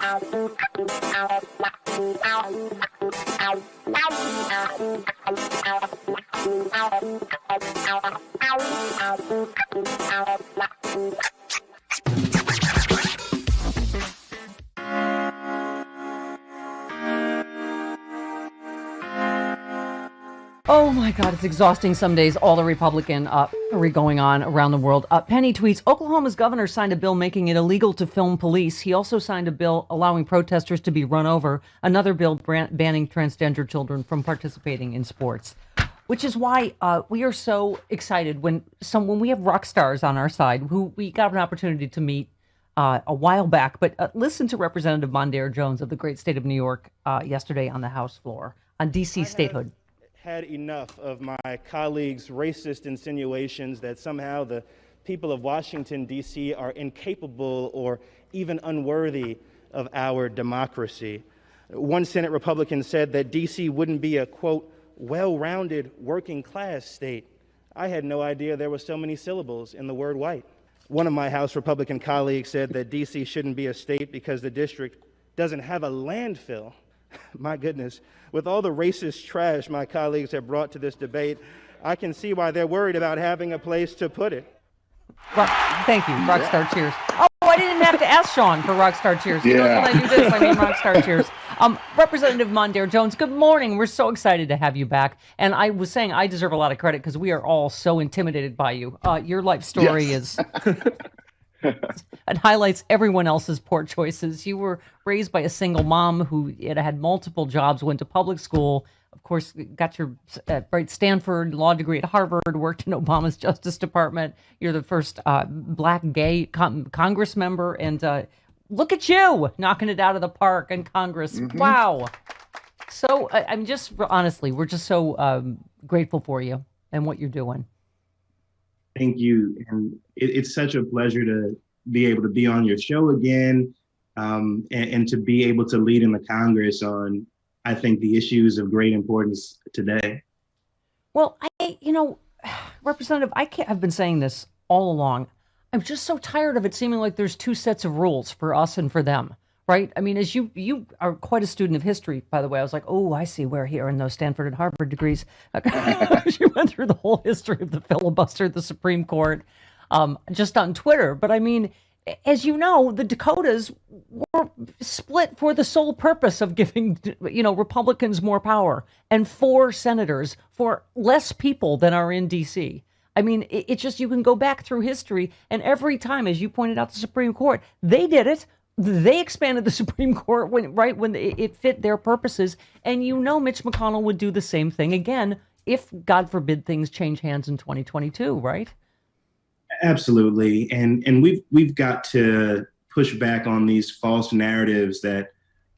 Oh my God, it's exhausting some days, all the Republican going on around the world. Penny tweets, Oklahoma's governor signed a bill making it illegal to film police. He also signed a bill allowing protesters to be run over. Another bill banning transgender children from participating in sports. Which is why we are so excited when we have rock stars on our side who we got an opportunity to meet a while back. But listen to Representative Mondaire Jones of the great state of New York yesterday on the House floor on D.C. statehood. Had enough of my colleagues' racist insinuations that somehow the people of Washington, D.C. are incapable or even unworthy of our democracy. One Senate Republican said that D.C. wouldn't be a, quote, well-rounded working class state. I had no idea there were so many syllables in the word white. One of my House Republican colleagues said that D.C. shouldn't be a state because the district doesn't have a landfill. My goodness, with all the racist trash my colleagues have brought to this debate, I can see why they're worried about having a place to put it. Thank you, Rockstar Cheers. Oh, I didn't have to ask Sean for Rockstar Cheers. Yeah. When I do this, I mean Rockstar Cheers. Representative Mondaire Jones, good morning. We're so excited to have you back. And I was saying I deserve a lot of credit because we are all so intimidated by you. Your life story is... It highlights everyone else's poor choices. You were raised by a single mom who had multiple jobs, went to public school, of course, got your Stanford law degree at Harvard, worked in Obama's Justice Department. You're the first black gay Congress member. And look at you knocking it out of the park in Congress. Mm-hmm. Wow. So I'm just honestly, we're just so grateful for you and what you're doing. Thank you. And it's such a pleasure to be able to be on your show again and to be able to lead in the Congress on, I think, the issues of great importance today. Well, Representative, I've been saying this all along. I'm just so tired of it seeming like there's two sets of rules for us and for them. Right? I mean, as you are quite a student of history, by the way. I was like, oh, I see where here in those Stanford and Harvard degrees. You went through the whole history of the filibuster, the Supreme Court, just on Twitter. But I mean, as you know, the Dakotas were split for the sole purpose of giving, Republicans more power and 4 senators for less people than are in D.C. I mean, it's just, you can go back through history, and every time, as you pointed out, the Supreme Court, they did it. They expanded the Supreme Court when it fit their purposes. And Mitch McConnell would do the same thing again if, God forbid, things change hands in 2022, right? Absolutely. And we've got to push back on these false narratives that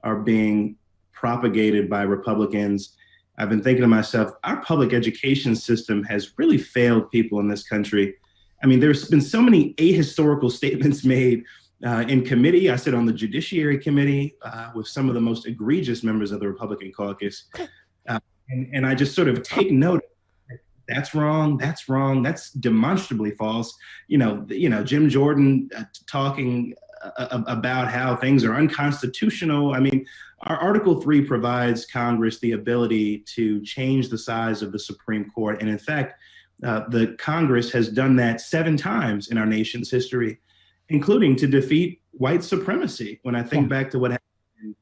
are being propagated by Republicans. I've been thinking to myself, our public education system has really failed people in this country. I mean, there's been so many ahistorical statements made in committee. I sit on the Judiciary Committee with some of the most egregious members of the Republican caucus. And I just sort of take note. That's wrong. That's wrong. That's demonstrably false. Jim Jordan talking about how things are unconstitutional. I mean, our Article 3 provides Congress the ability to change the size of the Supreme Court. And in fact, the Congress has done that 7 times in our nation's history, including to defeat white supremacy. When I think back to what happened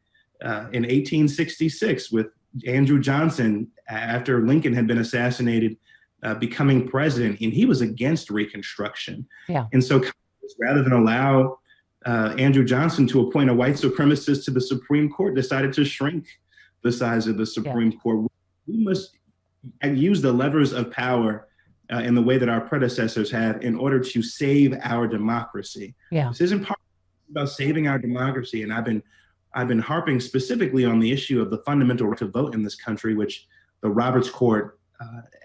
in 1866 with Andrew Johnson after Lincoln had been assassinated, becoming president, and he was against Reconstruction. Yeah. And so Congress, rather than allow Andrew Johnson to appoint a white supremacist to the Supreme Court, decided to shrink the size of the Supreme Court. We must use the levers of power in the way that our predecessors have in order to save our democracy. Yeah. This isn't about saving our democracy. And I've been harping specifically on the issue of the fundamental right to vote in this country, which the Roberts Court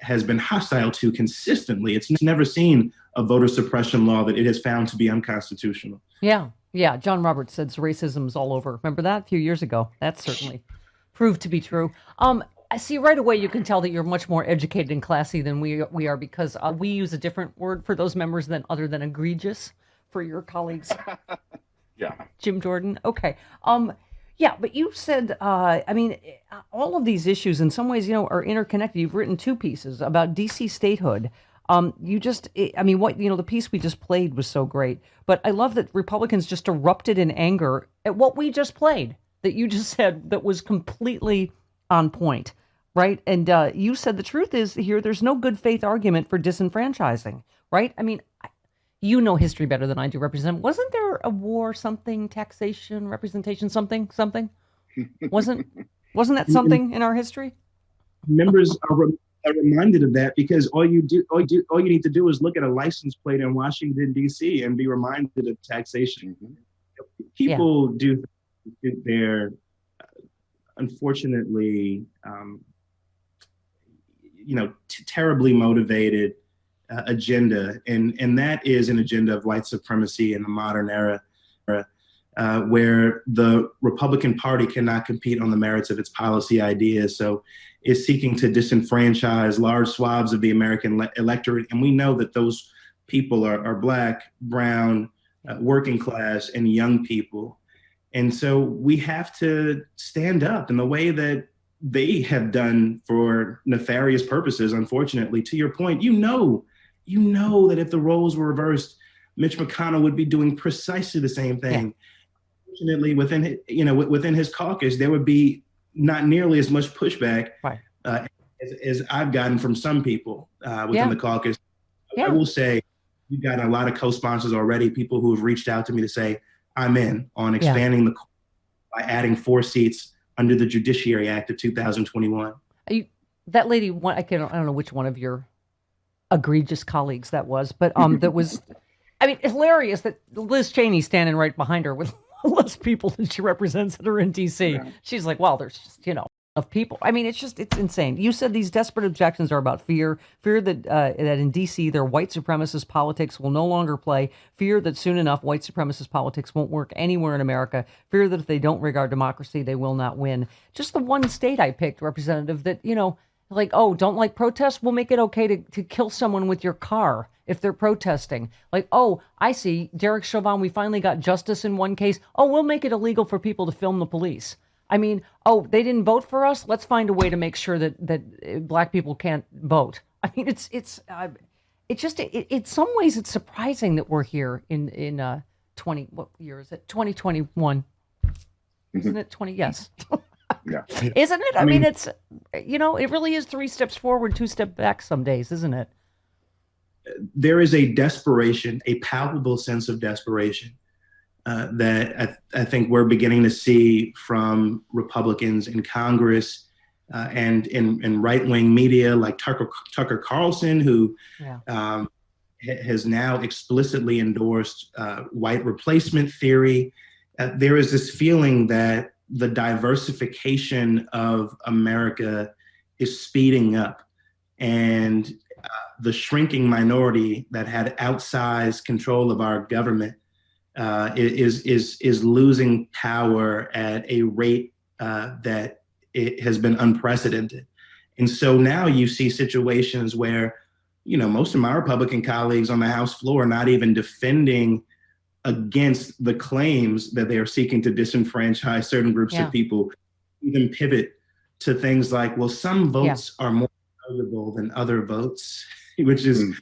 has been hostile to consistently. It's never seen a voter suppression law that it has found to be unconstitutional. Yeah. Yeah. John Roberts said racism's all over. Remember that a few years ago? That certainly proved to be true. I see right away you can tell that you're much more educated and classy than we are because we use a different word for those members other than egregious for your colleagues. Yeah. Jim Jordan. Okay. Yeah, but you said, all of these issues in some ways, are interconnected. You've written two pieces about DC statehood. The piece we just played was so great, but I love that Republicans just erupted in anger at what we just played, that you just said that was completely on point, right? And you said the truth is here, there's no good faith argument for disenfranchising, right? You know history better than I do, Representative. Wasn't there a war, something, taxation, representation, something? Wasn't that something in our history? Members are reminded of that because all you need to do is look at a license plate in Washington, D.C. and be reminded of taxation. People do their, unfortunately, terribly motivated agenda, and that is an agenda of white supremacy in the modern era, where the Republican Party cannot compete on the merits of its policy ideas, so is seeking to disenfranchise large swaths of the American electorate, and we know that those people are Black, brown, working class, and young people, and so we have to stand up in the way that they have done for nefarious purposes. Unfortunately, to your point, you know that if the roles were reversed, Mitch McConnell would be doing precisely the same thing. Fortunately, within his caucus, there would be not nearly as much pushback as I've gotten from some people within the caucus. I will say we've gotten a lot of co-sponsors already, people who have reached out to me to say, I'm in on expanding the court by adding 4 seats under the Judiciary Act of 2021. That lady, I don't know which one of your egregious colleagues that was, but that was, hilarious that Liz Cheney's standing right behind her with less people than she represents that are in D.C. Yeah. She's like, well, there's just, of people. It's insane. You said these desperate objections are about fear that in D.C. their white supremacist politics will no longer play, fear that soon enough white supremacist politics won't work anywhere in America, fear that if they don't regard democracy, they will not win. Just the one state I picked, Representative, that, don't like protests? We'll make it okay to kill someone with your car if they're protesting. I see, Derek Chauvin, we finally got justice in one case. We'll make it illegal for people to film the police. They didn't vote for us. Let's find a way to make sure that Black people can't vote. In some ways it's surprising that we're here in 20, what year is it? 2021. Isn't it 20? Yes. Yeah. Isn't it? It's, it really is 3 steps forward, 2 steps back some days, isn't it? There is a desperation, a palpable sense of desperation that I think we're beginning to see from Republicans in Congress and in right-wing media like Tucker Carlson, who has now explicitly endorsed white replacement theory. There is this feeling that the diversification of America is speeding up, and the shrinking minority that had outsized control of our government is losing power at a rate that it has been unprecedented. And so now you see situations where, most of my Republican colleagues on the House floor are not even defending against the claims that they are seeking to disenfranchise certain groups of people, even pivot to things like, well, some votes are more valuable than other votes, which is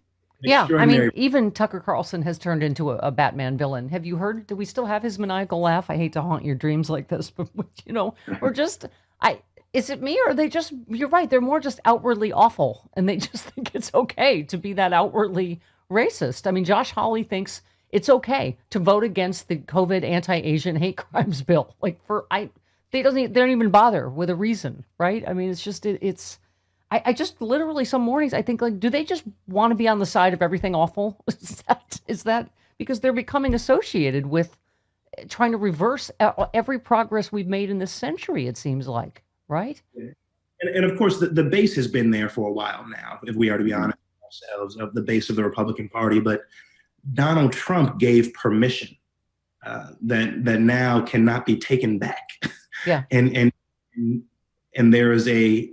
extraordinary. Even Tucker Carlson has turned into a Batman villain. Have you heard? Do we still have his maniacal laugh? I hate to haunt your dreams like this, but or just, is it me or are they just, you're right, they're more just outwardly awful and they just think it's okay to be that outwardly racist. Josh Hawley thinks it's okay to vote against the COVID anti-Asian hate crimes bill. They don't even bother with a reason, right? It's just, I just literally some mornings I think, do they just want to be on the side of everything awful? Is that because they're becoming associated with trying to reverse every progress we've made in this century, it seems like, right? And of course, the base has been there for a while now, if we are to be honest with ourselves, of the base of the Republican Party. But Donald Trump gave permission that now cannot be taken back. Yeah. And there is a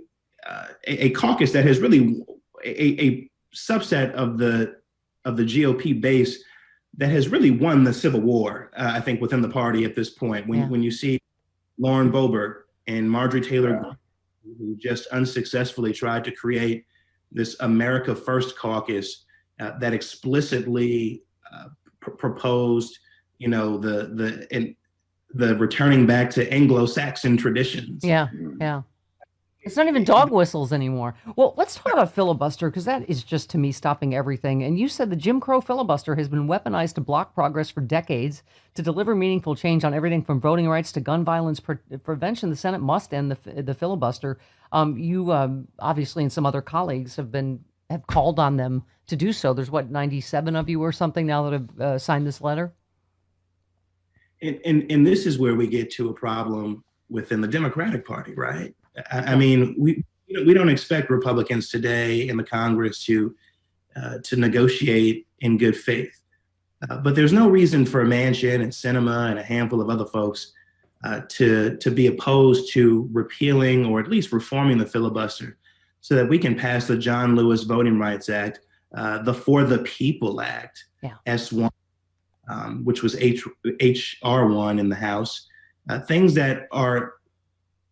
caucus that has really a subset of the GOP base that has really won the Civil War, I think, within the party at this point. When you see Lauren Boebert and Marjorie Taylor Greene, who just unsuccessfully tried to create this America First caucus that explicitly proposed, the returning back to Anglo-Saxon traditions. Yeah. It's not even dog whistles anymore. Well, let's talk about filibuster, because that is just, to me, stopping everything. And you said the Jim Crow filibuster has been weaponized to block progress for decades. To deliver meaningful change on everything from voting rights to gun violence prevention, the Senate must end the filibuster. You obviously, and some other colleagues have called on them to do so. There's 97 of you or something now that have signed this letter. And this is where we get to a problem within the Democratic Party, right? I mean, we don't expect Republicans today in the Congress to negotiate in good faith. But there's no reason for Manchin and Sinema and a handful of other folks to be opposed to repealing or at least reforming the filibuster so that we can pass the John Lewis Voting Rights Act, the For the People Act, S1, which was HR1 in the House, things that are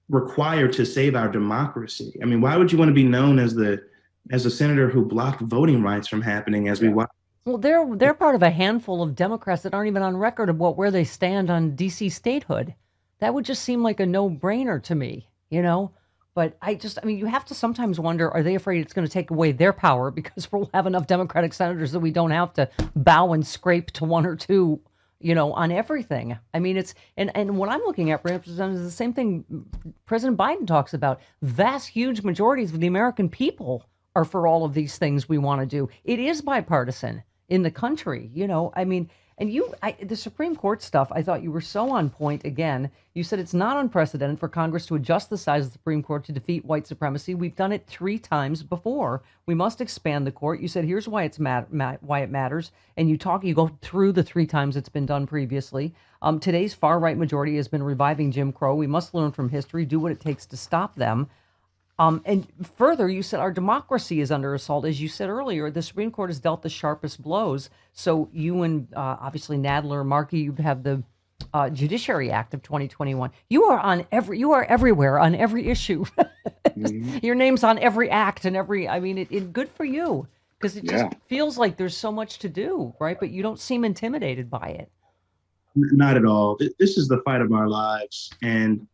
required to save our democracy. I mean, why would you want to be known as a senator who blocked voting rights from happening as we watch? Well, they're part of a handful of Democrats that aren't even on record of where they stand on DC statehood. That would just seem like a no-brainer to me, But you have to sometimes wonder, are they afraid it's going to take away their power because we'll have enough Democratic senators that we don't have to bow and scrape to one or two, on everything? I mean, it's, and what I'm looking at, Representative, is the same thing President Biden talks about. Vast, huge majorities of the American people are for all of these things we want to do. It is bipartisan in the country, I mean, and the Supreme Court stuff, I thought you were so on point again. You said it's not unprecedented for Congress to adjust the size of the Supreme Court to defeat white supremacy. We've done it 3 times before. We must expand the court. You said, here's why why it matters. And you go through the 3 times it's been done previously. Today's far-right majority has been reviving Jim Crow. We must learn from history, do what it takes to stop them. And further, you said our democracy is under assault. As you said earlier, the Supreme Court has dealt the sharpest blows. So you and obviously Nadler, Markey, you have the Judiciary Act of 2021. You are everywhere on every issue. Your name's on every act and it good for you, because it just feels like there's so much to do, right? But you don't seem intimidated by it. Not at all. This is the fight of our lives. And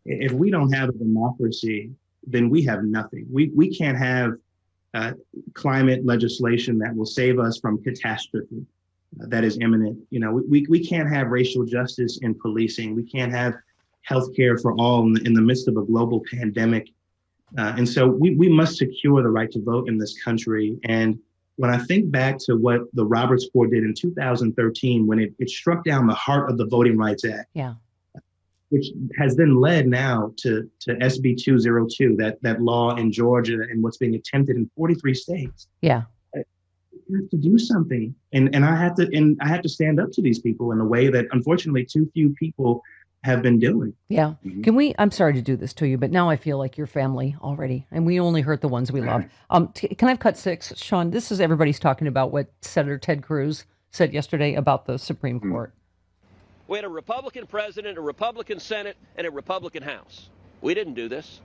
if we don't have a democracy, then we have nothing. We can't have climate legislation that will save us from catastrophe that is imminent. We can't have racial justice in policing. We can't have healthcare for all in the midst of a global pandemic. And so we must secure the right to vote in this country. And when I think back to what the Roberts Court did in 2013, when it struck down the heart of the Voting Rights Act, which has then led now to SB 202, that law in Georgia and what's being attempted in 43 states. Yeah. You have to do something. And I have to stand up to these people in a way that unfortunately too few people have been doing. Yeah. I'm sorry to do this to you, but now I feel like you're family already, and we only hurt the ones we love. Can I have cut 6? Sean, this is everybody's talking about what Senator Ted Cruz said yesterday about the Supreme Court. We had a Republican president, a Republican Senate, and a Republican House. We didn't do this.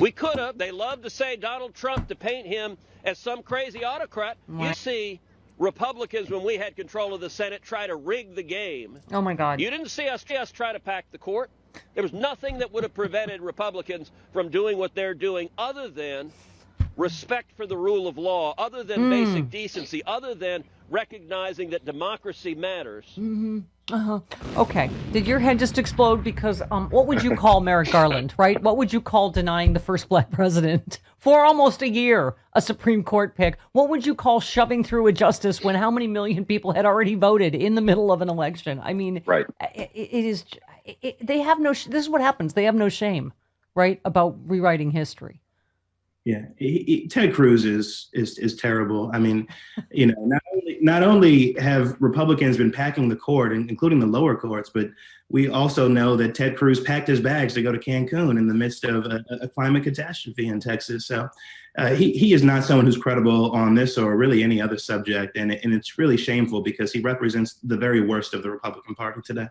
We could have. They love to say Donald Trump, to paint him as some crazy autocrat. You see Republicans, when we had control of the Senate, try to rig the game. Oh, my God. You didn't see us try to pack the court. There was nothing that would have prevented Republicans from doing what they're doing other than respect for the rule of law, other than basic decency, other than recognizing that democracy matters. Okay. Did your head just explode? Because what would you call Merrick Garland, right? What would you call denying the first black president for almost a year, a Supreme Court pick? What would you call shoving through a justice when how many million people had already voted in the middle of an election? I mean, right. They have no, this is what happens. They have no shame, right, about rewriting history. Yeah, Ted Cruz is terrible. I mean, not only have Republicans been packing the court, including the lower courts, but we also know that Ted Cruz packed his bags to go to Cancun in the midst of a climate catastrophe in Texas. So, he is not someone who's credible on this or really any other subject. And it's really shameful because he represents the very worst of the Republican Party today.